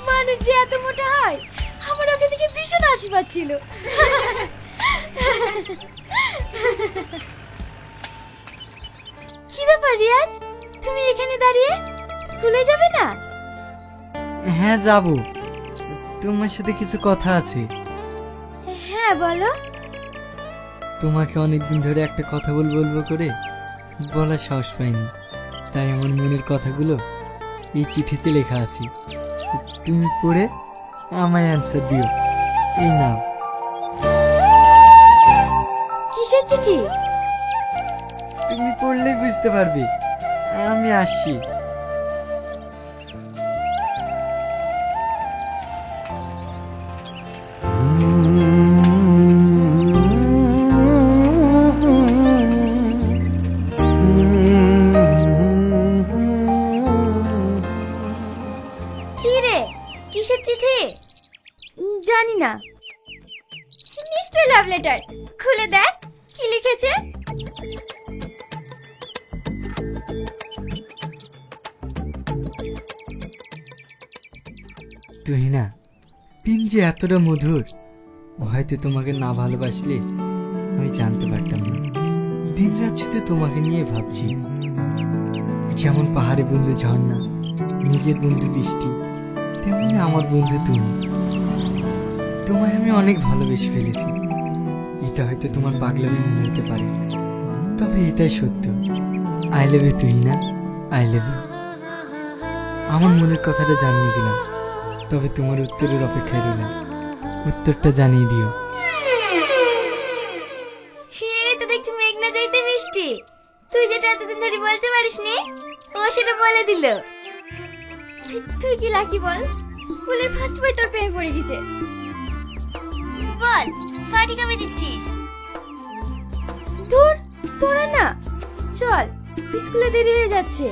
মানুষ যে এত মোটা হয় আমার ওকে দেখে ভীষণ হাসি পাচ্ছিল। কি ব্যাপার রিয়াজ, তুমি এখানে দাঁড়িয়ে স্কুলে যাবে না? হ্যাঁ যাব, তোমার সাথে কিছু কথা আছে। হ্যাঁ বলো। তোমাকে অনেকদিন ধরে একটা কথা বলবো করে বলার সাহস পাইনি, তাই আমার মনের কথাগুলো এই চিঠিতে লেখা আছে। তুমি পড়ে আমায় অ্যান্সার দিও। এই নাও। কিসের চিঠি? তুমি পড়লেই বুঝতে পারবে। আমি আসছি। কি রে, কিসের চিঠি? জানি না, নিশ্চয় লাভ লেটার। খুলে দেখ কি লিখেছে। তুই না, প্রেম যে এতটা মধুর, হয়তো তোমাকে না ভালোবাসলে আমি জানতে পারতাম না। দিন রাত শুধু তোমাকে নিয়ে ভাবছি। যেমন পাহাড়ে বন্ধু ঝর্ণা, মেঘের বন্ধু বৃষ্টি, তেমনি আমার বন্ধু তুমি। তোমায় আমি অনেক ভালোবেসে ফেলেছি। এটা হয়তো তোমার পাগলামি মনে হতে পারে, তবে এটাই সত্য। আই লাভ ইউ তুই না, আই লাভ ইউ। আমার মনের কথাটা জানিয়ে দিলাম, তবে তোমার উত্তরের অপেক্ষায় রইলাম। উত্তরটা জানিয়ে দিও। হে, তো দেখছি মেঘ না যাইতে বৃষ্টি। তুই যেটা এতদিন ধরে বলতে পারিসনি, ও সেটা বলে দিল। তুই কি লাকি বল, স্কুলের ফার্স্ট বই তোর প্রেমে পড়ে গেছে। বল, পার্টি কবে দিচ্ছিস? দূর, তোরা না, চল, স্কুলে দেরি হয়ে যাচ্ছে।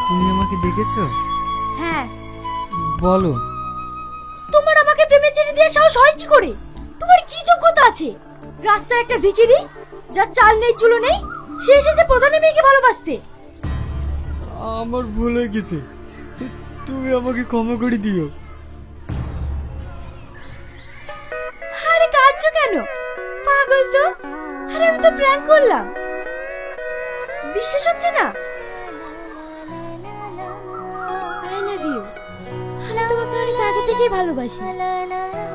তুমি আমাকে ডেকেছো? হ্যাঁ। বলো। তোমার আমাকে প্রেমের চিঠি দিয়ে সাহস হয় কি করে? তোমার কি যোগ্যতা আছে? রাস্তার একটা ভিখিরি, যার চাল নেই চুলো নেই, সে এসেছে প্রধানের মেয়েকে ভালোবাসতে। আমার ভুল হয়ে গেছে, তুমি আমাকে ক্ষমা করে দিও। আরে কাঁদছো কেন? পাগল তো। আরে আমি তো প্র্যাঙ্ক করলাম। বিশ্বাস হচ্ছে না? I love you. আমি তোমাকে অনেক আগে থেকেই ভালোবাসি,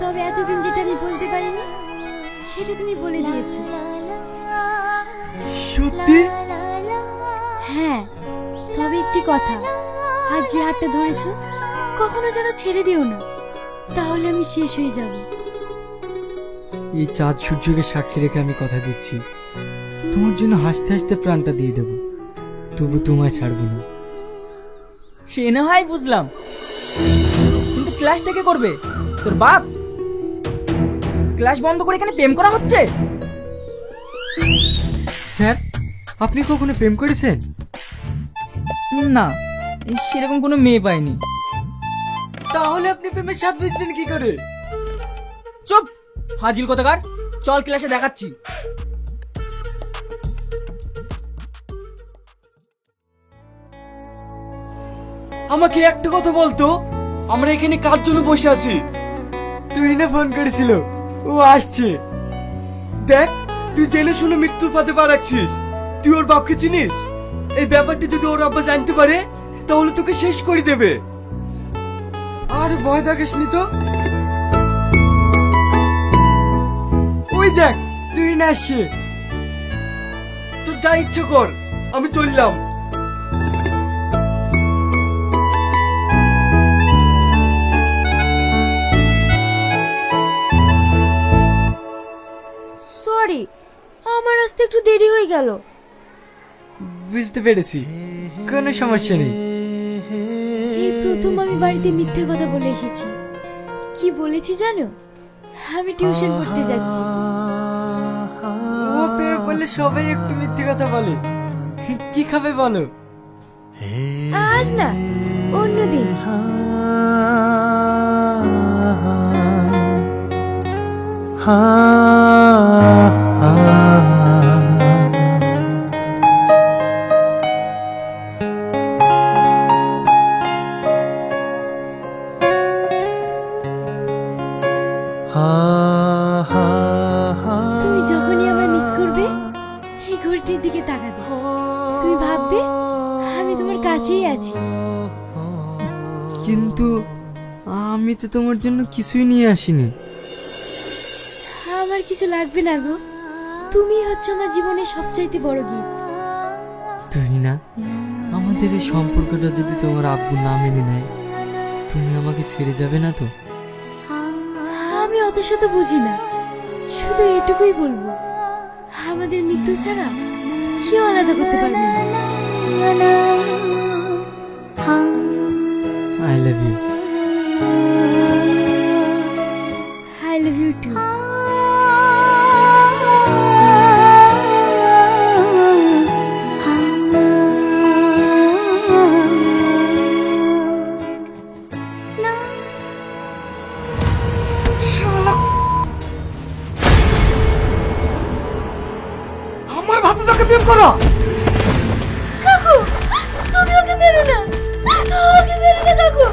তবে এতদিন যেটা আমি বলতে পারিনি সেটা তুমি বলে দিয়েছো। সত্যি? হ্যাঁ, তবে একটি কথা, আজ যে হাতটা ধরেছো কখনো যেন ছেড়ে দিও না, তাহলে আমি শেষ হয়ে যাব। এই চাঁদ সূর্যকে সাক্ষী রেখে আমি কথা দিচ্ছি, তোমার জন্য হাসতে হাসতে প্রাণটা দিয়ে দেবো, তবু তোমায় ছাড়বো না। সে না হয় বুঝলাম, কিন্তু ক্লাসটা কে করবে? তোর বাপ? ক্লাস বন্ধ করে এখানে প্রেম করা হচ্ছে? স্যার, আপনি কখনো প্রেম করেছেন? না, সেরকম কোনো মেয়ে পাইনি। তাহলে আপনি প্রেমের স্বাদ বুঝলেন কি করে? চুপ, ফাজিল কোথাকার। চল ক্লাসে দেখাচ্ছি। আমাকে একটা কথা বলতো, আমরা এখানে কার জন্য বসে আছি? তুই না ফোন করেছিল, ও আসছে। দেখ, তুই জেনে শুনে মৃত্যুর ফাঁদে পা রাখছিস। তুই ওর বাপকে চিনিস? এই ব্যাপারটা যদি ওর আব্বা জানতে পারে তাহলে তোকে শেষ করে দেবে। আর ভয় দেখিসনি তো। ওই দেখ, তুই না আসছে। তোর যা ইচ্ছে কর, আমি চললাম। সরি, আমার আসতে একটু দেরি হয়ে গেল। বুঝতে পেরেছি, কোনো সমস্যা নেই। এই প্রথম আমি বাড়িতে মিথ্যে কথা বলে এসেছি। কি বলেছি জানো? আমি টিউশন পড়তে যাচ্ছি। বললে সবাই একটু মিথ্যে কথা বলে। কি খাবে বলো? আজ না, অন্যদিন। তুমি যখনই আমায় মিস করবে, এই ঘড়িটির দিকে তাকাবে। তুমি ভাববে আমি তোমার কাছেই আছি। কিন্তু আমি তো তোমার জন্য কিছুই নিয়ে আসিনি। আমার কিছু লাগবে না গো, তুমি হচ্ছে আমার জীবনের সবচাইতে বড় গিফট। তুই না, আমাদের এই সম্পর্কটা যদি তোমার আব্বু না মেনে নেয়, তুমি আমাকে ছেড়ে যাবে না তো? আমি অত শত বুঝি না, শুধু এটুকুই বলবো, আমাদের মৃত্যু ছাড়া কেউ আলাদা করতে পারবে না। I love you. I love you too. আমার ভাতিজাকে প্রেম করো? কাকু, তুমি ওকে মেরো না, ওকে মেরো না কাকু,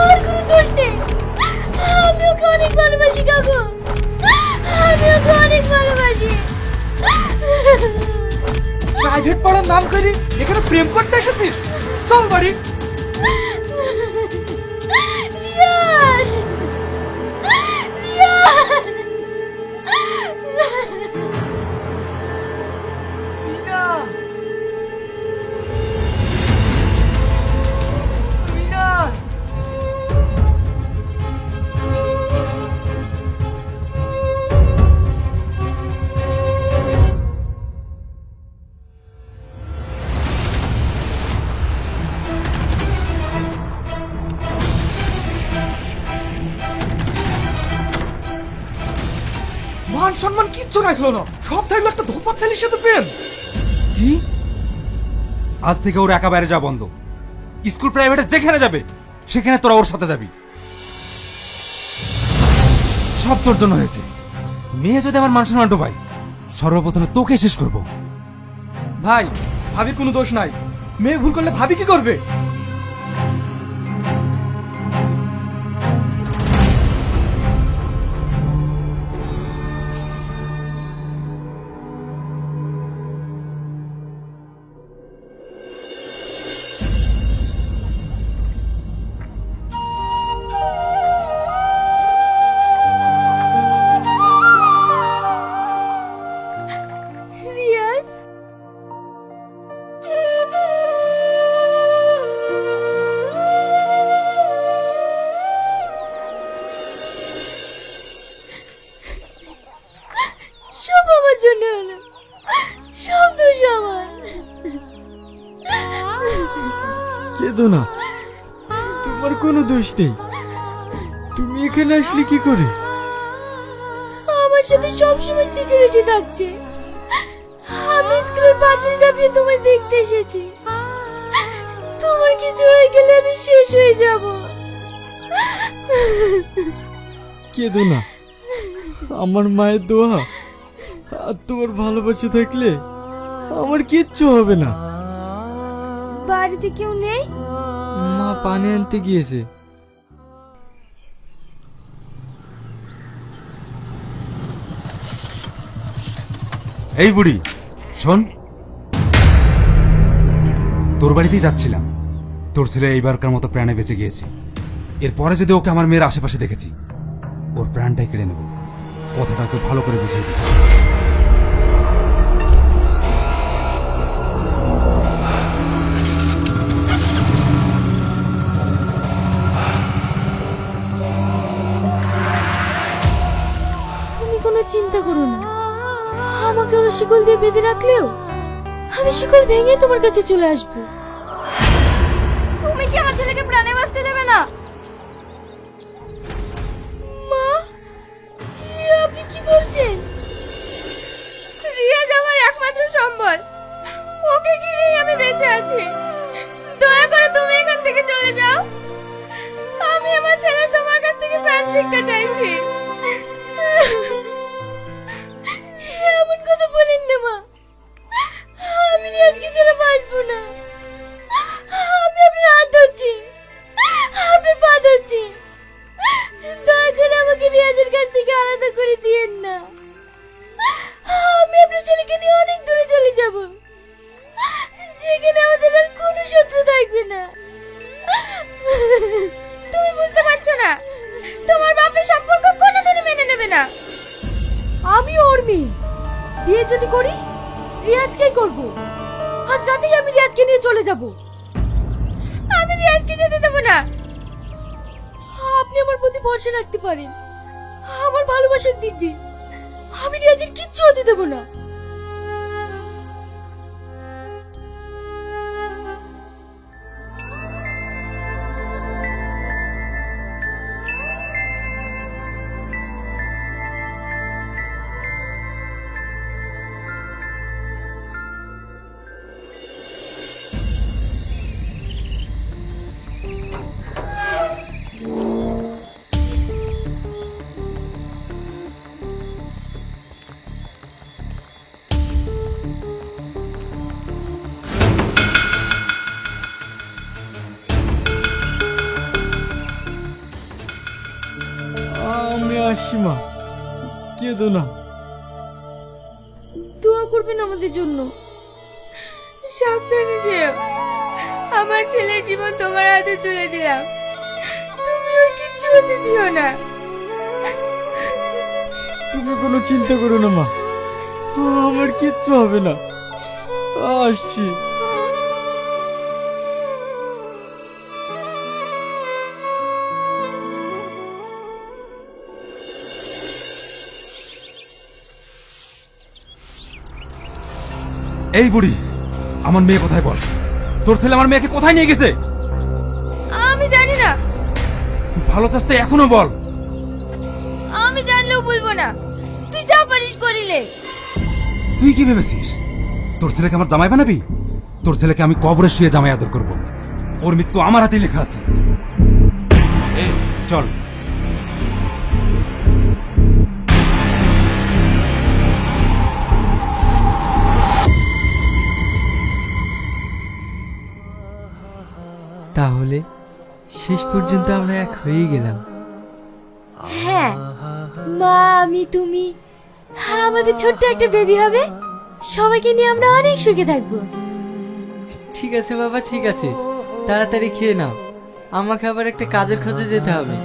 আর কোনো দোষ নেই। আমি ওকে অনেক ভালোবাসি কাকু, আমি ওকে অনেক ভালোবাসি। প্রাইভেট পড়ার নাম করে এখানে প্রেম করতে এসেছিস? চল বাড়ি। রিয়াজ, রিয়াজ। মান সম্মান কিচ্ছু রাখলো না, সব থাকলো একটা ধোপা ছেলের সাথে প্রেম। কি? আজ থেকে ওর একা বাইরে যাওয়া বন্ধ। স্কুল প্রাইভেটে যেখানে যাবে সেখানে তোরা ওর সাথে যাবি। সব তোর জন্য হয়েছে। মেয়ে যদি আমার মান সম্মান ডোবায়, সর্বপ্রথমে তোকে শেষ করব। ভাই, ভাবির কোনো দোষ নাই। মেয়ে ভুল করলে ভাবি কি করবে? রিয়াজ, সব আমার জন্য হলো, সব দোষ আমার। কেঁদো না, তোমার কোনো দোষ নেই। তুমি এখানে আসলে কি করে? আমার সাথে সবসময় সিকিউরিটি থাকছে। আমি স্কুলের পাঁচিল চাপিয়ে তোমায় দেখতে এসেছি। তোমার কিছু হয়ে গেলে আমি শেষ হয়ে যাব। কেঁদো না, আমার মায়ের দোয়া আর তোমার ভালোবাসা থাকলে আমার কিচ্ছু হবে না। বাড়িতে কেউ নেই? মা পানি আনতে গিয়েছে। এই বুড়ি শোন, তোর বাড়িতেই যাচ্ছিলাম। তোর ছেলে এইবারকার মতো প্রাণে বেঁচে গিয়েছে। এরপরে যদি ওকে আমার মেয়ের আশেপাশে দেখেছি, ওর প্রাণটাই কেড়ে নেব। কথাটা ওকে ভালো করে বুঝিয়ে দিই। তুমি কোনো চিন্তা করো না, আমাকে ওরা শিকল দিয়ে বেঁধে রাখলেও আমি শিকল ভেঙে তোমার কাছে চলে আসবো। তুমি কি আমার ছেলেকে প্রাণে বাঁচতে দেবে না? মা, আপনি কি বলছেন? রিয়াজ সম্বল, ওকে ঘিরেই আমি বেঁচে আছি। দয়া করে তুমি এখান থেকে চলে যাও। আমি আমার ছেলের তোমার কাছ থেকে প্রাণ ভিক্ষা চাইছি। এমন কথা বলেন না মা, আমি আজকে ছেলে বাঁচবো না। আমি আপনার হাত ধরছি, আপনার পা ধরছি, দয়া করে আমাকে রিয়াজের কাছ থেকে আলাদা করে দিয়েন না। আমি আপনার ছেলেকে নিয়ে অনেক দূরে চলে যাব, যেখানে আমাদের আর কোনো শত্রু থাকবে না। তুমি বুঝতে পারছো না, তোমার বাপের সম্পর্ক কোনোদিনই মেনে নেবে না। আমি ওর মেয়ে, বিয়ে যদি করি রিয়াজকেই করব। আজ রাতেই আমি রিয়াজকে নিয়ে চলে যাব। আমি রিয়াজকে যেতে দেব না। আপনি আমার প্রতি ভরসা রাখতে পারেন, আমার ভালোবাসার দিব্যি। আমি রিয়াজের কিচ্ছু হতে দেব না। আমি আসছি মা, কেঁদো না। দোয়া করবেন আমাদের জন্য। সাবধানে যেও। আমার ছেলের জীবন তোমার হাতে তুলে দিলাম, তুমি ওর কিচ্ছু হতে দিও না। তুমি কোনো চিন্তা করো না মা, আমার কিচ্ছু হবে না। আসছি। এই বুড়ি, আমার মেয়ে কোথায় বল? তোর ছেলে আমার মেয়েকে কোথায় নিয়ে গেছে? আমি জানি না। ভালো চাস্তে এখনো বল। আমি জানলেও বলবো না, তুই যা পারিস করিলে। তুই কি ভেবেছিস তোর ছেলেকে আমার জামাই বানাবি? তোর ছেলেকে আমি কবরে শুয়ে জামাই আদর করব। ওর মৃত্যু আমার হাতেই লেখা আছে। এই চল। তাহলে শেষ পর্যন্ত আমরা এক হয়ে গেলাম। হ্যাঁ, মা, আমি, তুমি, আমাদের ছোট্ট একটা বেবি হবে। সবাইকে নিয়ে আমরা অনেক সুখে থাকবো। ঠিক আছে বাবা, ঠিক আছে, তাড়াতাড়ি খেয়ে নাও, আমাকে আবার একটা কাজের খোঁজে যেতে হবে।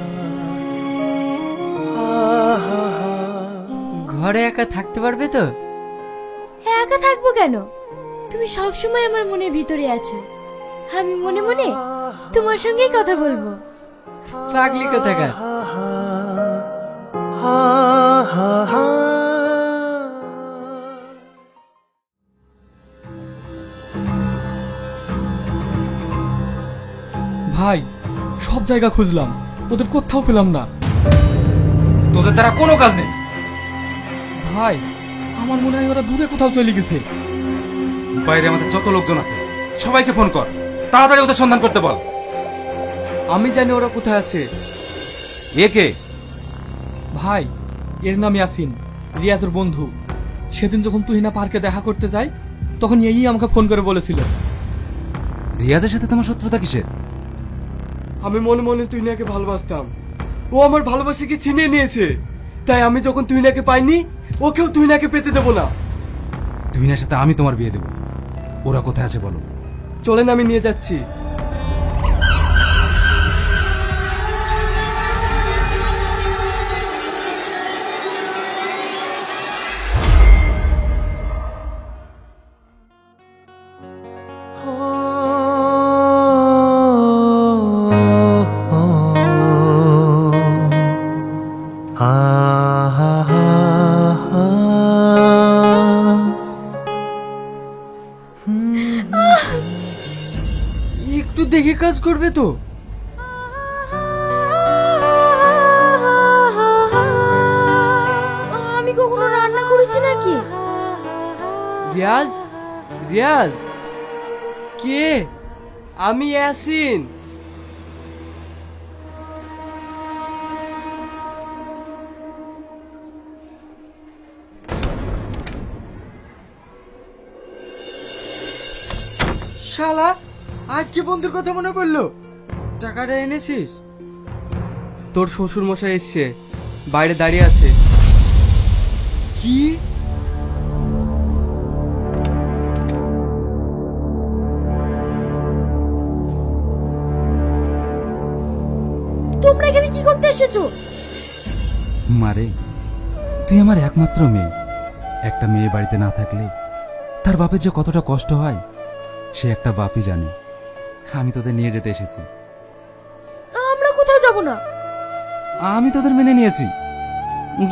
ঘরে একা থাকতে পারবে তো? একা থাকবো কেন? তুমি সব সময় আমার মনের ভিতরে আছো। আমি মনে মনে তোমার সঙ্গেই কথা বলবো। পাগলি কোথাকার। ভাই, সব জায়গা খুঁজলাম, ওদের কোথাও পেলাম না। তোদের দ্বারা কোনো কাজ নেই। ভাই, আমার মনে হয় ওরা দূরে কোথাও চলে গেছে। বাইরে আমাদের যত লোকজন আছে সবাইকে ফোন কর, তাড়াতাড়ি ওদের সন্ধান করতে বল। আমি জানি ওরা কোথায় আছে। এ কে? ভাই, এর নাম ইয়াসিন, রিয়াজের বন্ধু। সেদিন যখন তুহিনা পার্কে দেখা করতে যাই, তখন এই আমাকে ফোন করে বলেছিল। রিয়াজের সাথে তোমার শত্রুতা কিসের? আমি মনে মনে তুহিনাকে ভালোবাসতাম, ও আমার ভালোবাসাকে ছিনিয়ে নিয়েছে। তাই আমি যখন তুহিনাকে পাইনি, ওকেও তুহিনাকে পেতে দেবো না। তুহিনার সাথে আমি তোমার বিয়ে দেব। ওরা কোথায় আছে বলো। চলেন, আমি নিয়ে যাচ্ছি। একটু দেখে কাজ করবে তো? আমি কখনো রান্না করেছি নাকি? রিয়াজ, রিয়াজ, কে? আমি ইয়াসিন। শালা আজকে বন্ধুর কথা মনে পড়লো, টাকাটা এনেছিস? তোর শ্বশুর মশাই এসছে, বাইরে দাঁড়িয়ে আছে। কি? তোমরা এখানে কি করতে এসেছো? মারে, তুই আমার একমাত্র মেয়ে। একটা মেয়ে বাড়িতে না থাকলে তার বাপের যে কতটা কষ্ট হয় সে একটা বাপই জানে। আমি তোদের নিয়ে যেতে এসেছি। আমরা কোথাও যাব না। আমি তোদের মেনে নিয়েছি।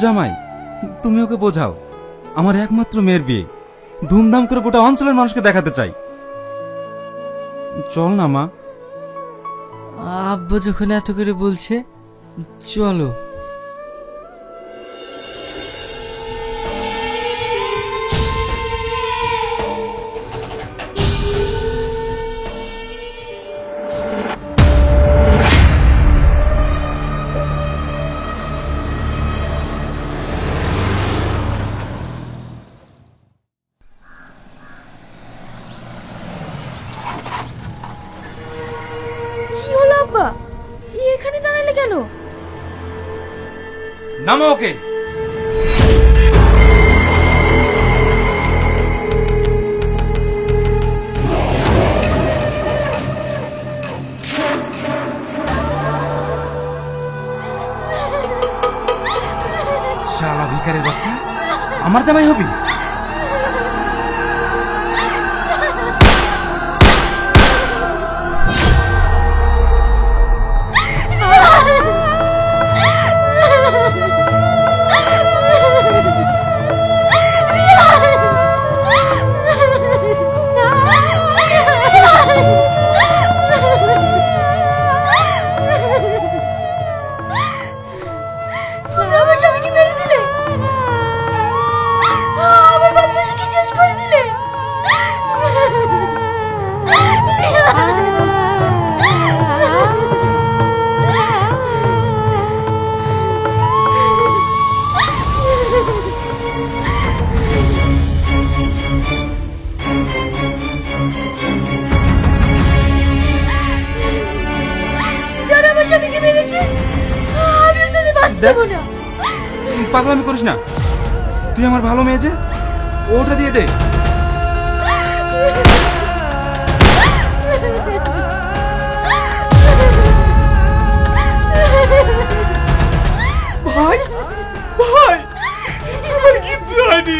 জামাই, তুমি ওকে বোঝাও, আমার একমাত্র মেয়ের বিয়ে, ধুমধাম করে গোটা অঞ্চলের মানুষকে দেখাতে চাই। চল না মা। আব্বা যখন এত করে বলছে, চলো। কি হলো আব্বা, এখানে দাঁড়ালে কেন? নামো ওকে। শালা ভিখারির বাচ্চা, আমার জামাই হবি? তোমরা আমার স্বামীকে মেরে দিলে, আমার ভালোবাসা কি শেষ করে দিলে? যারা আমার স্বামীকে মেরেছে, আমিও তাদের বাঁচতে দেবো না। পাগলামি করিস না, তুই আমার ভালো মেয়ে যে, ওটা দিয়ে দে। ভাই, ভাই, তোমার কিচ্ছু হয়নি।